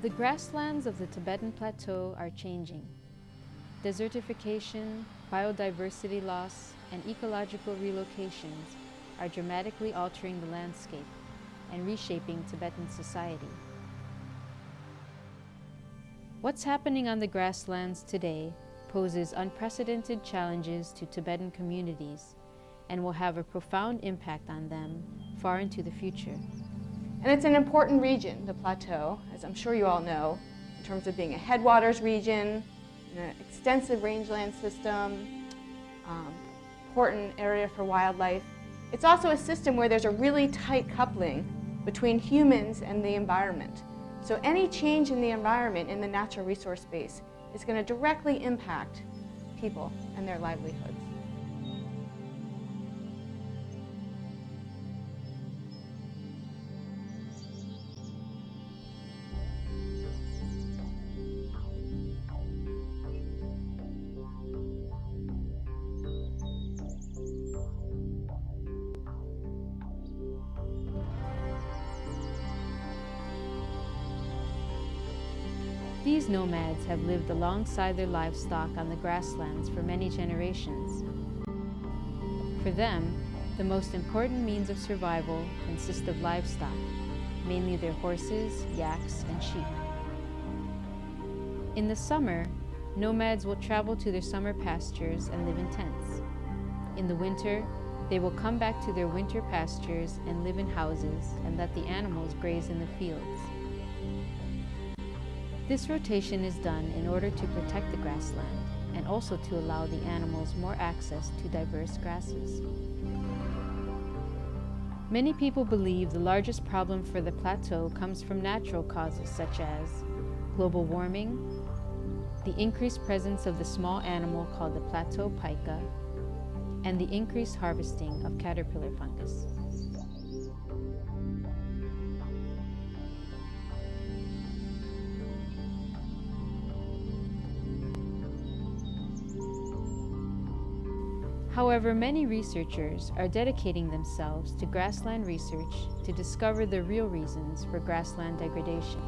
The grasslands of the Tibetan Plateau are changing. Desertification, biodiversity loss, and ecological relocations are dramatically altering the landscape and reshaping Tibetan society. What's happening on the grasslands today poses unprecedented challenges to Tibetan communities and will have a profound impact on them far into the future. And it's an important region, the plateau, as I'm sure you all know, in terms of being a headwaters region, an extensive rangeland system, important area for wildlife. It's also a system where there's a really tight coupling between humans and the environment. So any change in the environment in the natural resource space is going to directly impact people and their livelihoods. These nomads have lived alongside their livestock on the grasslands for many generations. For them, the most important means of survival consist of livestock, mainly their horses, yaks, and sheep. In the summer, nomads will travel to their summer pastures and live in tents. In the winter, they will come back to their winter pastures and live in houses and let the animals graze in the fields. This rotation is done in order to protect the grassland and also to allow the animals more access to diverse grasses. Many people believe the largest problem for the plateau comes from natural causes such as global warming, the increased presence of the small animal called the plateau pica, and the increased harvesting of caterpillar fungus. However, many researchers are dedicating themselves to grassland research to discover the real reasons for grassland degradation.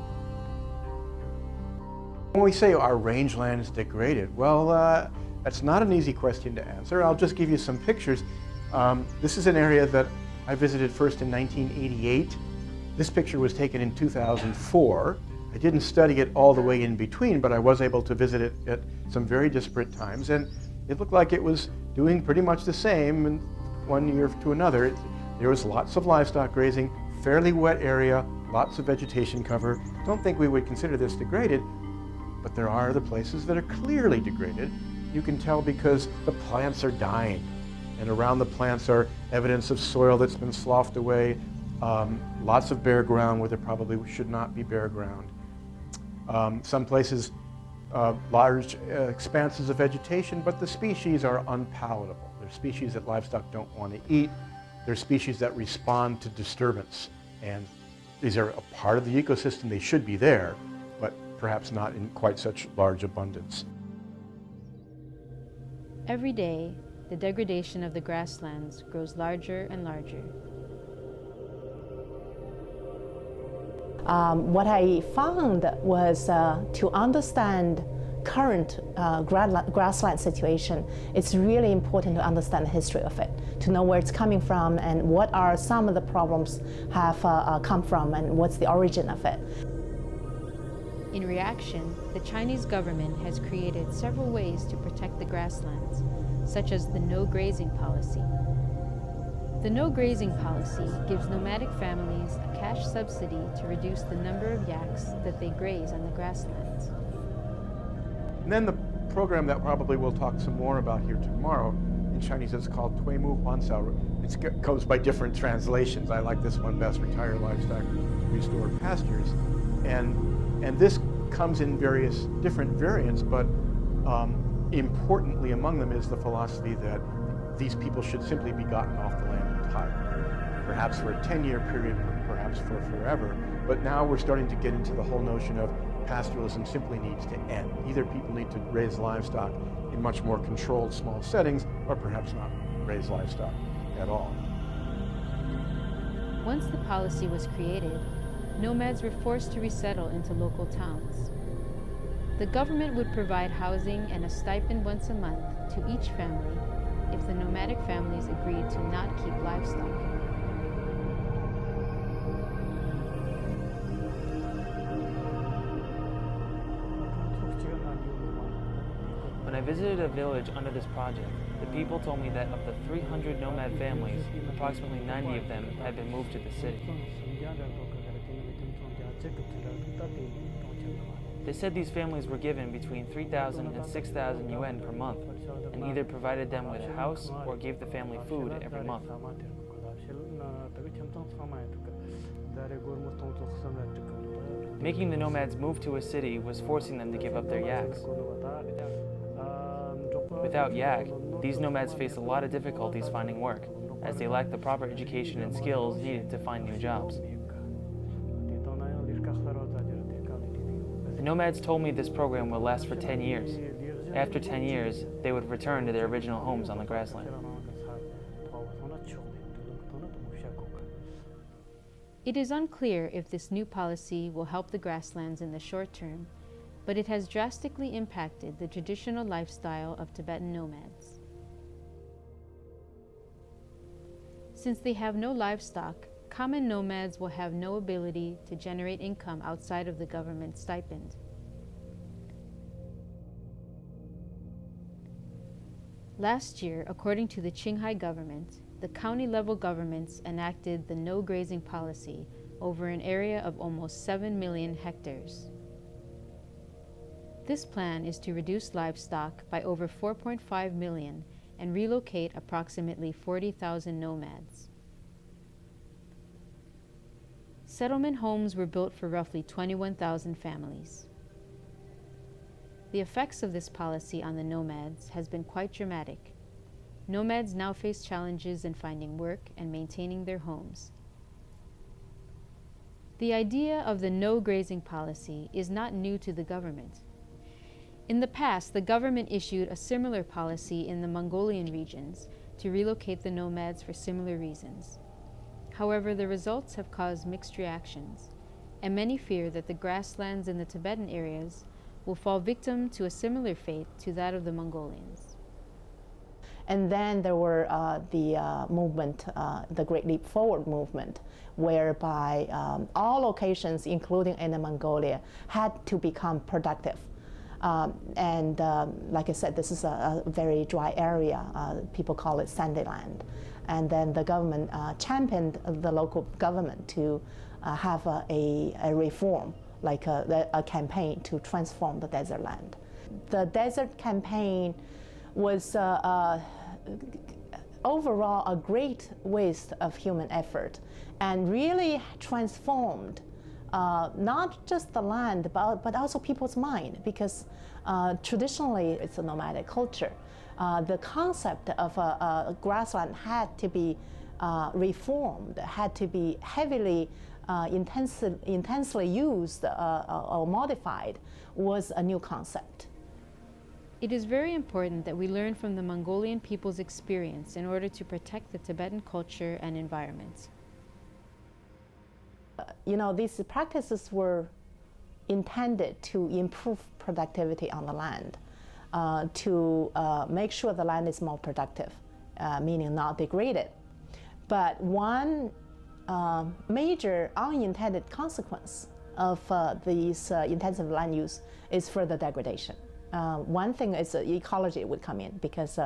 When we say our rangeland is degraded, well, that's not an easy question to answer. I'll just give you some pictures. This is an area that I visited first in 1988. This picture was taken in 2004. I didn't study it all the way in between, but I was able to visit it at some very disparate times, and it looked like it was doing pretty much the same in one year to another. There was lots of livestock grazing, fairly wet area, lots of vegetation cover. Don't think we would consider this degraded, but there are other places that are clearly degraded. You can tell because the plants are dying, and around the plants are evidence of soil that's been sloughed away, lots of bare ground where there probably should not be bare ground. Some places large expanses of vegetation, but the species are unpalatable. They're species that livestock don't want to eat. They're species that respond to disturbance. And these are a part of the ecosystem. They should be there, but perhaps not in quite such large abundance. Every day, the degradation of the grasslands grows larger and larger. What I found was to understand current grassland situation, it's really important to understand the history of it, to know where it's coming from and what are some of the problems have come from and what's the origin of it. In reaction, the Chinese government has created several ways to protect the grasslands, such as the no-grazing policy. The no-grazing policy gives nomadic families a cash subsidy to reduce the number of yaks that they graze on the grasslands. And then the program that probably we'll talk some more about here tomorrow, in Chinese it's called Tuimu Huansao. It goes by different translations. I like this one best, Retire Livestock, Restore Pastures. And this comes in various different variants, but importantly among them is the philosophy that these people should simply be gotten off the land entirely. Perhaps for a 10-year period, perhaps for forever. But now we're starting to get into the whole notion of pastoralism simply needs to end. Either people need to raise livestock in much more controlled small settings, or perhaps not raise livestock at all. Once the policy was created, nomads were forced to resettle into local towns. The government would provide housing and a stipend once a month to each family if the nomadic families agreed to not keep livestock. When I visited a village under this project, the people told me that of the 300 nomad families, approximately 90 of them had been moved to the city. They said these families were given between 3,000 and 6,000 yuan per month, and either provided them with a house or gave the family food every month. Making the nomads move to a city was forcing them to give up their yaks. Without yak, these nomads faced a lot of difficulties finding work, as they lacked the proper education and skills needed to find new jobs. The nomads told me this program will last for 10 years. After 10 years, they would return to their original homes on the grassland. It is unclear if this new policy will help the grasslands in the short term, but it has drastically impacted the traditional lifestyle of Tibetan nomads. Since they have no livestock, common nomads will have no ability to generate income outside of the government stipend. Last year, according to the Qinghai government, the county-level governments enacted the no-grazing policy over an area of almost 7 million hectares. This plan is to reduce livestock by over 4.5 million and relocate approximately 40,000 nomads. Settlement homes were built for roughly 21,000 families. The effects of this policy on the nomads has been quite dramatic. Nomads now face challenges in finding work and maintaining their homes. The idea of the no-grazing policy is not new to the government. In the past, the government issued a similar policy in the Mongolian regions to relocate the nomads for similar reasons. However, the results have caused mixed reactions, and many fear that the grasslands in the Tibetan areas will fall victim to a similar fate to that of the Mongolians. And then there were the movement, the Great Leap Forward movement, whereby all locations, including Inner Mongolia, had to become productive. Like I said, this is a very dry area. People call it sandy land. And then the government championed the local government to have a reform, like a campaign to transform the desert land. The desert campaign was overall a great waste of human effort and really transformed not just the land, but also people's mind, because traditionally it's a nomadic culture. The concept of a grassland had to be reformed, had to be heavily, intensely used or modified, was a new concept. It is very important that we learn from the Mongolian people's experience in order to protect the Tibetan culture and environment. You know, these practices were intended to improve productivity on the land, to make sure the land is more productive, meaning not degraded. But one major unintended consequence of these intensive land use is further degradation. One thing is ecology would come in, because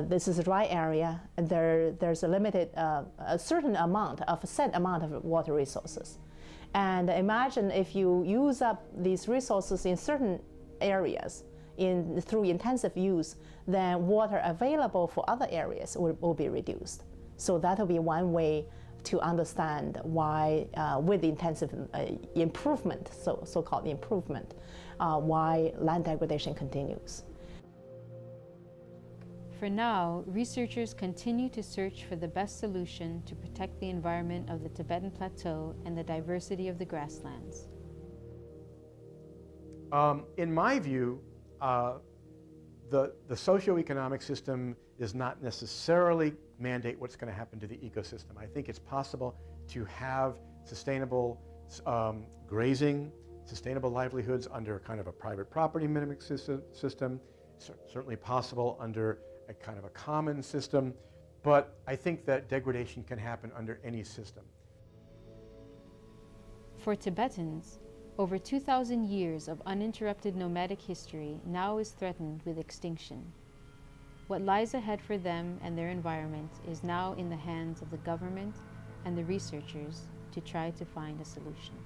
this is a dry area. There's a limited, a certain amount of a set amount of water resources. And imagine if you use up these resources in certain areas through intensive use, then water available for other areas will be reduced. So that will be one way to understand why, with intensive improvement, so-called improvement, why land degradation continues. For now, researchers continue to search for the best solution to protect the environment of the Tibetan Plateau and the diversity of the grasslands. In my view, the socioeconomic system does not necessarily mandate what's going to happen to the ecosystem. I think it's possible to have sustainable grazing, sustainable livelihoods under kind of a private property mimic system, certainly possible under a kind of a common system, but I think that degradation can happen under any system. For Tibetans, over 2,000 years of uninterrupted nomadic history now is threatened with extinction. What lies ahead for them and their environment is now in the hands of the government and the researchers to try to find a solution.